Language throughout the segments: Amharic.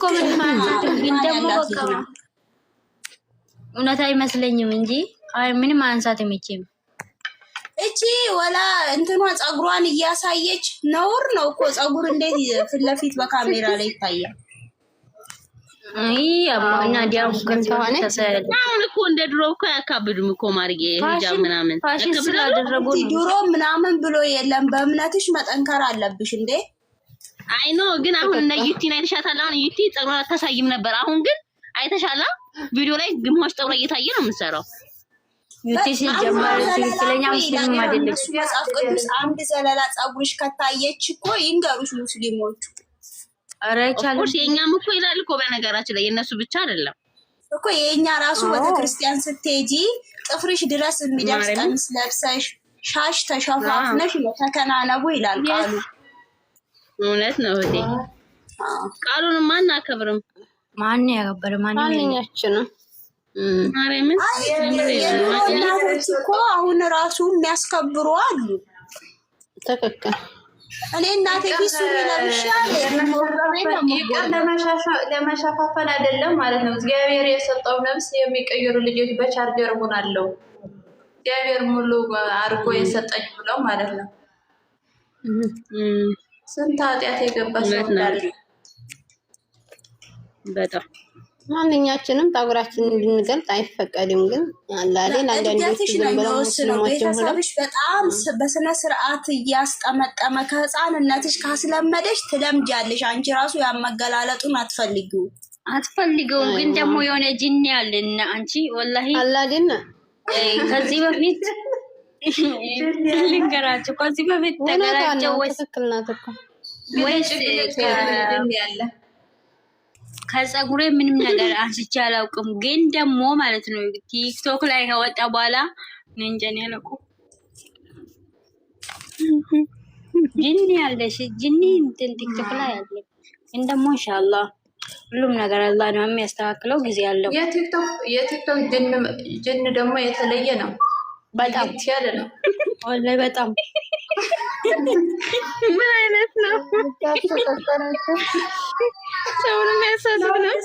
ኮመንት ማንሳት ግን ደግሞ በቃ እውነት አይመስለኝም እንጂ አይ ምንም ማንሳት የሚችል እቺ ወላ እንትኗ ጸጉሯን እያሳየች ነውር ነው እኮ ጸጉር እንዴት ፊት ለፊት በካሜራ ላይ ይታያል? አይ አማና ዲያው ከንታዋነ አሁን እኮ እንደ ድሮ እኮ ያካብዱም እኮ ማርጌ ሂጃብ ምናምን ፋሽን ስላደረጉ ድሮ ምናምን ብሎ የለም። በእምነትሽ መጠንከር አለብሽ እንዴ። አይ ኖ ግን አሁን እነ ዩቲን አይተሻታል። አሁን ዩቲ ጸጉሯ አታሳይም ነበር። አሁን ግን አይተሻላ ቪዲዮ ላይ ግማሽ ጸጉሯ እየታየ ነው የምትሰራው። ዩቲ ሲጀመር ትክክለኛ ሙስሊም አይደለች። መጽሐፍ ቅዱስ አንድ ዘለላ ጸጉርሽ ከታየች እኮ ይንገሩሽ ሙስሊሞቹ። አረቻለሁ የኛም እኮ ይላል እኮ በነገራችን ላይ የነሱ ብቻ አይደለም እኮ የኛ ራሱ ቤተክርስቲያን ስትሄጂ ጥፍርሽ ድረስ የሚደርስ ቀሚስ ለብሰሽ ሻሽ ተሸፋፍነሽ ነው ተከናነቡ ይላል ቃሉ። እውነት ነው እህቴ። ቃሉን ማን አከብርም? ማን ያከብር? ማንኛችን ነው? ማርያምን እናቶች እኮ አሁን ራሱ የሚያስከብሩ አሉ። ትክክል። እኔ እናቴ ፊት ሱሪ ለብሻለሁ ለመሸፋፈን አይደለም ማለት ነው። እግዚአብሔር የሰጠው ነፍስ የሚቀይሩ ልጆች በቻርጀር ሆናለሁ እግዚአብሔር ሙሉ አድርጎ የሰጠኝ ብለው ማለት ነው። ስንት ኃጢአት የገባ ሰው እንዳለ በጣም ማንኛችንም ታጉራችንን እንድንገልጥ አይፈቀድም። ግን አላሌን አንዳንዶች ነው ቤተሰብሽ በጣም በስነ ስርዓት እያስጠመጠመ ከህፃንነትሽ ካስለመደሽ ትለምጃለሽ። አንቺ ራሱ ያመገላለጡን አትፈልጊውም። ግን ደግሞ የሆነ ጂኒ አለና አንቺ ወላሂ አላዴን ከዚህ በፊት ልንገራችሁ ከዚህ በፊት ተገራጨው ወይስ ያለ ከጸጉሬ ምንም ነገር አንስቼ አላውቅም። ግን ደግሞ ማለት ነው ቲክቶክ ላይ ከወጣ በኋላ እንጀኔ ለቁ ጂኒ ያለሽ ጂኒ እንትን ቲክቶክ ላይ ያለ ግን ደግሞ ኢንሻአላህ ሁሉም ነገር አላህ ነው የሚያስተካክለው። ጊዜ ያለው የቲክቶክ ጂን ደግሞ የተለየ ነው። በጣም ያለ ነው ወላሂ በጣም ምን አይነት ነው? ሰውን የሚያሳስብ ነው።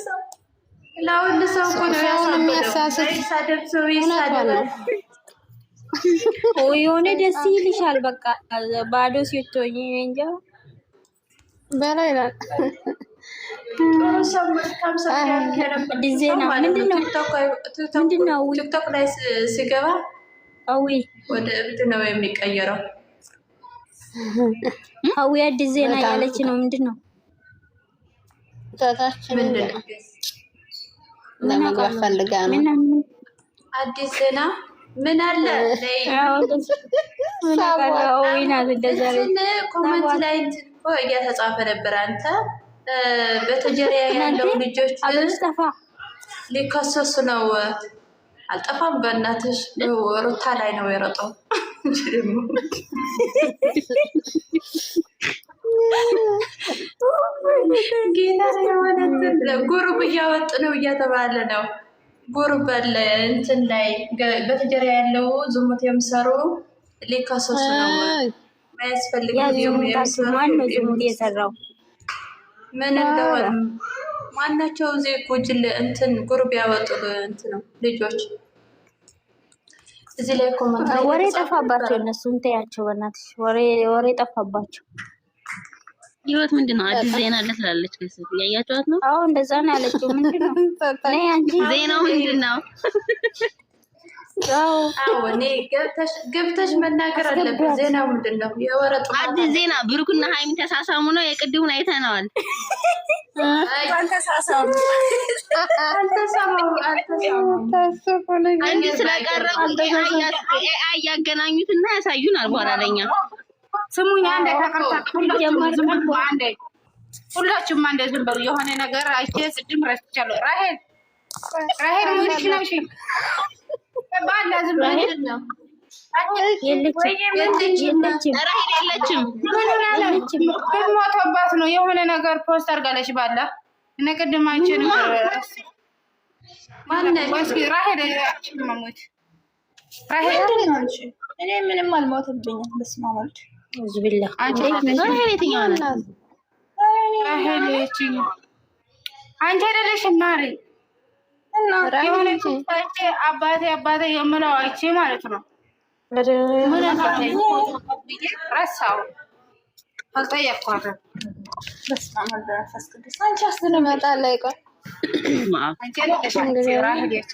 ለሁሉ ሰው እኮ ነው የሚያሳስብ። የሆነ ደስ ይልሻል። በቃ ባዶ ሲቶኝ እንጃ በላይ ነው። ዲዛይን ምንድነው? ቲክቶክ ላይ ሲገባ አዊ ወደ እብድ ነው የሚቀየረው። አዊ አዲስ ዜና ያለች ነው። ምንድነው? ታታችን ለማግባት ፈልጋ ነው። አዲስ ዜና ምን አለ? ኮመንት ላይ እያተጻፈ ነበር። አንተ በተጀሪያ ያለው ልጆች ሊከሰሱ ነው። አልጠፋም። በእናትሽ ሩታ ላይ ነው የሮጠው። ጌታ የሆነ ጉሩብ እያወጡ ነው እየተባለ ነው። ጉሩብ እንትን ላይ በተጀሪያ ያለው ዝሙት የሚሰሩ ሊከሰሱ ነው። ማያስፈልግ ዝሙት የሰራው ምን እንደሆነ ማናቸው እዚህ ጉጅል እንትን ጉሩብ ያወጡ እንትን ነው ልጆች እዚህ ላይ ኮመንት ወሬ ጠፋባቸው። እነሱን ተያቸው በእናትሽ ወሬ ጠፋባቸው። ህይወት ምንድነው? አዲስ ዜና አለ ትላለች። ከስት ያያችኋት ነው? አዎ እንደዛ ነው ያለችው። ምንድነው? ነይ አንቺ ዜናው ምንድነው? አዎ እኔ ገብተሽ መናገር አለብሽ። ዜናው ምንድነው? የወረጡ አዲስ ዜና ብሩክና ሃይሚ ተሳሳሙ ነው። የቅድሙን አይተነዋል። አልተሳሳሙ አንድ ስለቀረቡ ኤአይ ያገናኙትና ያሳዩናል በኋላ ለኛ። ስሙኝ አንዴ ሁላችሁም አንዴ ዝም በሉ። የሆነ ነገር አይቼ ቅድም ረስቻለሁ። ራሄል ምንሽ ነው? እሺ ባላ ዝም በሉ። የለችም ሞቶባት ነው የሆነ ነገር ፖስት አድርጋለች። ባላ እነ ቅድም አይቼ ነበር። ራሄል መሞት ራሄል እኔ ምንም አልሞትብኝም። በስመ አብ ወልድ ቢላ አንቺ ራሄል የትኛው ነው? ራሄል አንቺ አይደለሽም ማሪ እና የሆነ ታይቼ አባቴ የምለው አይቼ ማለት ነው። ረሳው አልጠየኳትም። አንቺ አስተነመጣለህ ይቆይ አንቺ አይደለሽም ራህዴት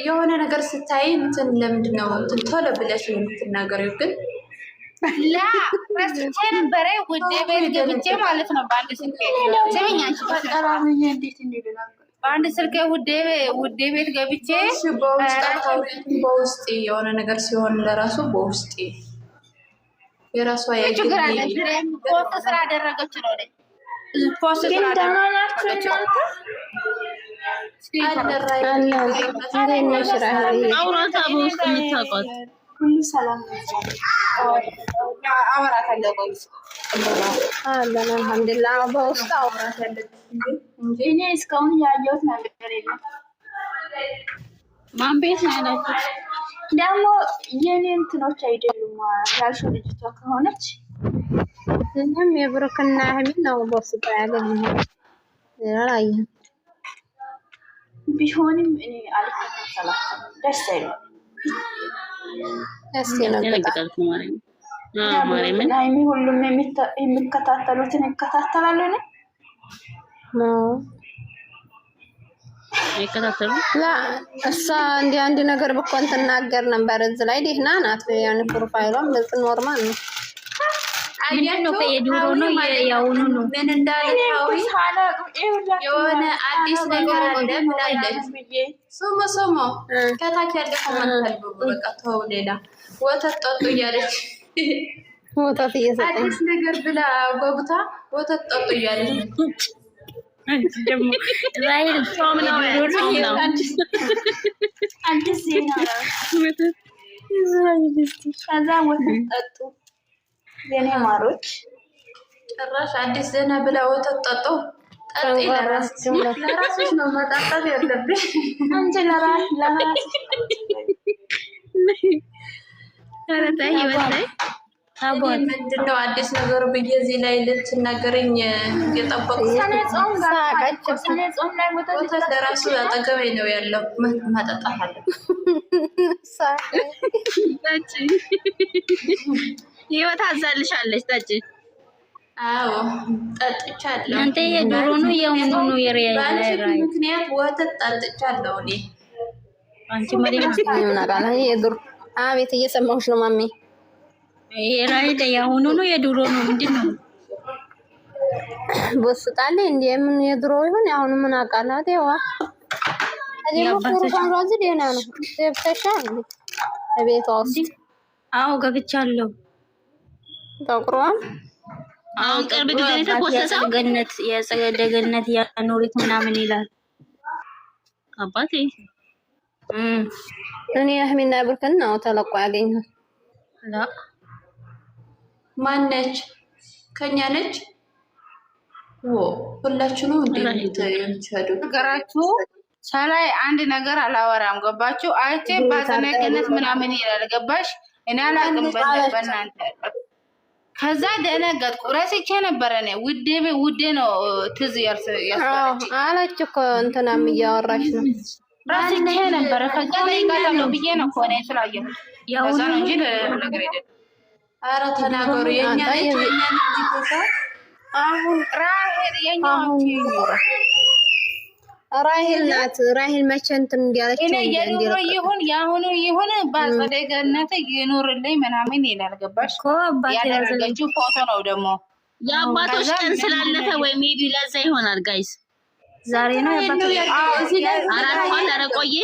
የሆነ ነገር ስታይ እንትን ለምንድን ነው እንትን ቶሎ ብለሽ የምትናገሪው? ግን ላ ረስቼ ነበረ ውዴ ቤት ገብቼ ማለት ነው። በአንድ ስልኬ ስሚኝ አንቺ በአንድ ስልኬ ውዴ ቤት ገብቼ በውስጤ የሆነ ነገር ሲሆን ለራሱ በውስጤ የራሷ ችግር አለ። ፖስት ስራ አደረገች ነው ላይ ፖስት ስራ አደረገች አውራታ በውስጥ የምታውቋት ሁሉ ሰላም አወራታለሁ። አልሐምዱሊላህ በውስጥ አወራታለሁ እንጂ እኔ እስካሁን ያየሁት ነገር የለም። ማን ቤት ነው ያላችሁ? ደግሞ የኔ እንትኖች አይደሉም ያልሽው ልጅቷ ከሆነች እኛም የብሩክና ህሚን ነው በውስጥ ያገኘው ያላየን ቢሆንም እኔ አልከታተላቸውም። ደስ አይልም። ሃይሚ ሁሉም የሚከታተሉትን ይከታተላሉ። እሷ እንዲህ አንድ ነገር ብኮን ትናገር ነበር። እዚህ ላይ ደህና ናት። ያን ፕሮፋይሏም ለጽ ኖርማል ነው። ምንድነው የድሮ ነው ያውኑ ነው? ምን እንዳለች የሆነ አዲስ ነገር አለ ብላለች። ስሙ ከታች ያለ ኮመንት አልበው በቃ ተው፣ ሌላ ወተት ጠጡ እያለች ወተት እየሰጠች አዲስ ነገር ብላ ጎግታ ወተት ጠጡ እያለች ደግሞ ራይል ጾም ነው አዲስ ዜና ከዛ ወተት ጠጡ የኔ ማሮች። ጭራሽ አዲስ ዜና ብላ ወተት ጠጡ። ጠጤ ለራስሽ ነው መጣጣት ያለብሽ አንቺ ለራስሽ ምንድነው አዲስ ነገሩ ብዬ እዚህ ላይ ልትናገረኝ የጠበቁ ወተት ለራሱ አጠገቤ ነው ያለው። መጠጣት አለ ህይወት አዛልሻለች። ጠጪ። አዎ ጠጥቻለሁ። አንተ የድሮ ነው የአሁኑ ነው? ምክንያት ወተት ጠጥቻለሁ እኔ። አንቺ ማለት ነው የድሮ አቤት፣ እየሰማሁሽ ነው ማሜ። የራይል የአሁኑ ነው የድሮ ነው? ምንድነው በስጣለ እንዴ? ምን የድሮ ይሁን የአሁኑ ምን አውቃለሁ። አዴዋ አዴዋ ቁርባን ራዚ ደህና ነው። ገብተሻል ቤቷ ውስጥ? አዎ ገብቻለሁ። ተቆራም አሁን ቅርብ ጊዜ ተፖሰሰው ገነት የጸገነት ያኖሪት ምናምን ይላል አባቴ። እኔ አህሚና ብርከን ነው ተለቆ ያገኘው። ላ ማነች? ከኛ ነች። ሁላችሁ ነው እንዴ የምትሄዱ? ነገራችሁ ሰላይ አንድ ነገር አላወራም። ገባችሁ? አይቼ ባዘነገነት ምናምን ይላል። ገባሽ? እኔ አላቅም በእናንተ። ከዛ ደነገጥኩ። ረስቼ ነበረ እኔ ውዴ ነው ትዝ ያስባለች አለች እኮ እንትናም እያወራች ነው። ረስቼ ነበረ። ከዛ ላይ ጋታለው ብዬ ነው እኮ እኔ ስላየሁት ከዛ ነው እንጂ ነገር አይደለም። ኧረ ተናገሩ። የኛ አሁን ራሄል የኛዎች ራሄል ናት። ራሄል መቼ እንትን እንዲያለች እኔ የኑሮ ይሁን ያሁኑ ይሁን ባጸደ ገነት ይኑርልኝ ምናምን ይላል። ገባሽ? ያደረገችው ፎቶ ነው ደግሞ የአባቶች ቀን ስላለፈ ወይ ሜቢ ለዛ ይሆናል። ጋይስ ዛሬ ነው ያባቶች አራቷል። ኧረ ቆየ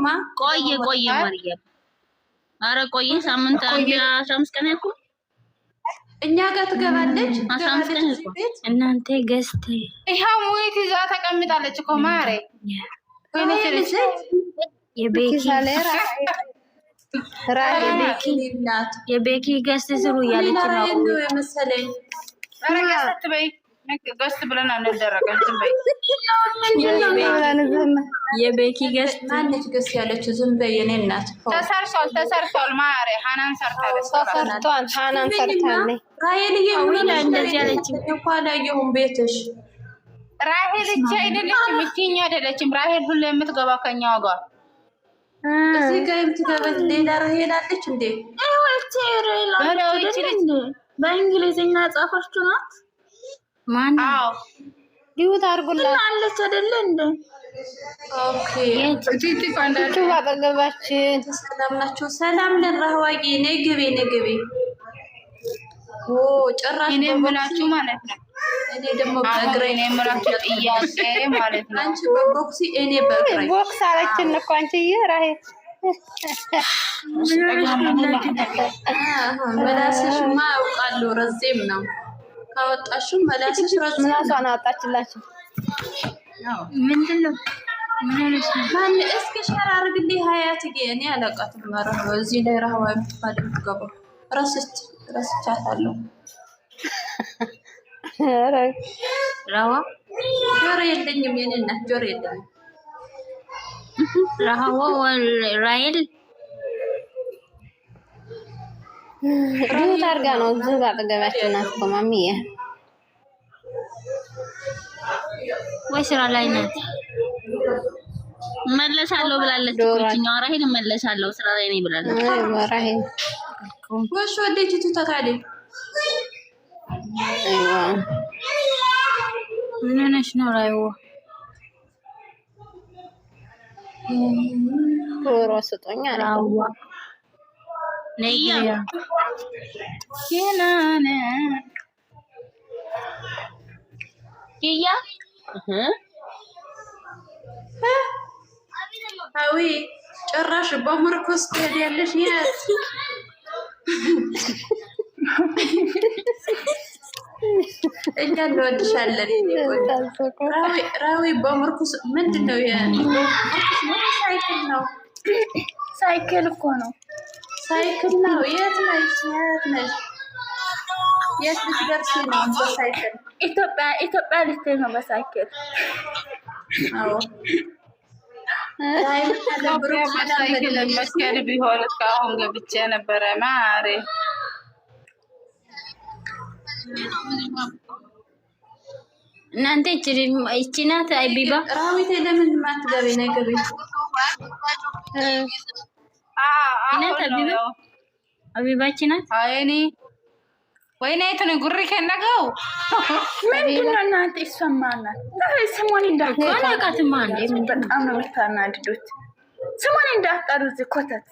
ማርያም፣ ኧረ ቆየ ሳምንት 15 ቀን ያልኩ እኛ ጋር ትገባለች። 15 ቀን ያልኩ እናንተ ገስት ይሄው ሙይት ይዛ ተቀምጣለች እኮ ማሬ። የቤኪ ገስት ስሩ እያለች ነው የመሰለኝ። ኧረ ገስት በይ ገስት ብለን አንደረቀን። ዝም በይ የቤኪ ገስት ማነች ገስት ያለችው? ዝም በይ የኔ እናት። ተሰርቷል ማሬ። ሀናን ሰርታለች። ሀናን ሰርታለች። ራሄልዬ ዊላ እንደዚህ አለች እኮ አላየሁም ቤትሽ። ራሄል እቺ አይደለችም፣ እቺኛ አይደለችም። ራሄል ሁሉ የምትገባ ከኛው ጋር እዚህ ጋር የምትገበት ሌላ ራሄል አለች እንዴ? በእንግሊዝኛ ጻፋችሁ ናት። ማን? አዎ ዲዩት አድርጉላት አለች አይደለ እንዴ? ኦኬ እቺ ቆንዳችሁ አጠገባችን። ሰላም ናችሁ? ሰላም ለራህዋቂ ነይ ግቢ ነይ ግቢ። ኦ ጭራሽ እኔ የምላችሁ ማለት ነው። እኔ ደግሞ በእግሬ እኔ የምላችሁ ጥያቄ ማለት ነው። አንቺ በቦክሲ እኔ በእግሬ ቦክስ አለችን እኮ አንቺዬ ራሄል። መላስሽማ አውቃለሁ ረዜም ነው። ካወጣሽም መላስሽ ረዜም ነው። ምላሷን አወጣችላችሁ። ምንድን ነው? ምን ሆነሽ ነው? ማን እስኪ ሸር አድርግልኝ ሀያትዬ። እኔ አላውቃትም። መረህ እዚህ ላይ ረህዋ የምትባል የምትገባው ረስቻታለሁ። ረዋ ጆሮ የለኝም የኔ እናት ጆሮ የለኝም። ረሃዋ ራይል ዲዩት አድርጋ ነው እዚህ አጠገባችን ናት እኮ ማሚዬ። ወይ ስራ ላይ ናት? መለሳለሁ ብላለች። እቺኛዋ ራሄል መለሳለሁ ስራ ላይ ነኝ ብላለች። ራሄል ወሽ ወዴት ትታታለች? አይዋ ምን ሆነሽ ነው ራይዋ? ዶሮ ስጦኛ ራዋ ነያ የናነ ያ አዊ ጭራሽ በምርኩስ ትሄዳለሽ? የት እኛ እንወድሻለን። ራዊ በምርኩስ ምንድን ነው? ሳይክል ነው። ሳይክል እኮ ነው። ሳይክል ነው። የት ነሽ? የት ነሽ? የት ልትደርሺ ነው በሳይክል? ኢትዮጵያ ልትሄድ ነው በሳይክል። አዎ ሳይክል መስከር ቢሆን እስካሁን ገብቼ ነበረ ማሬ። እናንተ እቺ ናት አይቢባ ራዊት ለምን ማትገቢ ነው? ግቢ እናት አቢባች ናት። አይኔ ወይኔ እቱን ጉሪ ከነገው ምንድን ነው እናንተ? ይሰማናል። ስሞን አላውቃትም። አንዴ በጣም ነው የምታናድዱት። ስሞን እንዳትጠሩ እዚህ ኮተት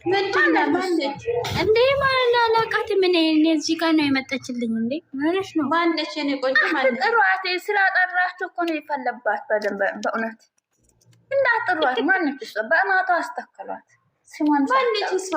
ምንድን ነው ማነች እንዴ? ማለት አላውቃትም። እኔ እዚህ ጋር ነው የመጣችልኝ። እንዴ ማለሽ ነው? ማነች? የኔ ቆንጆ ማነች? ጥሯት። ስላጠራችሁ እኮ ነው የፈለባት። በደንብ በእውነት እንዳጥሯት። ማነች? እሷ በእናቷ አስተከሏት። ስሞን ማነች እሷ?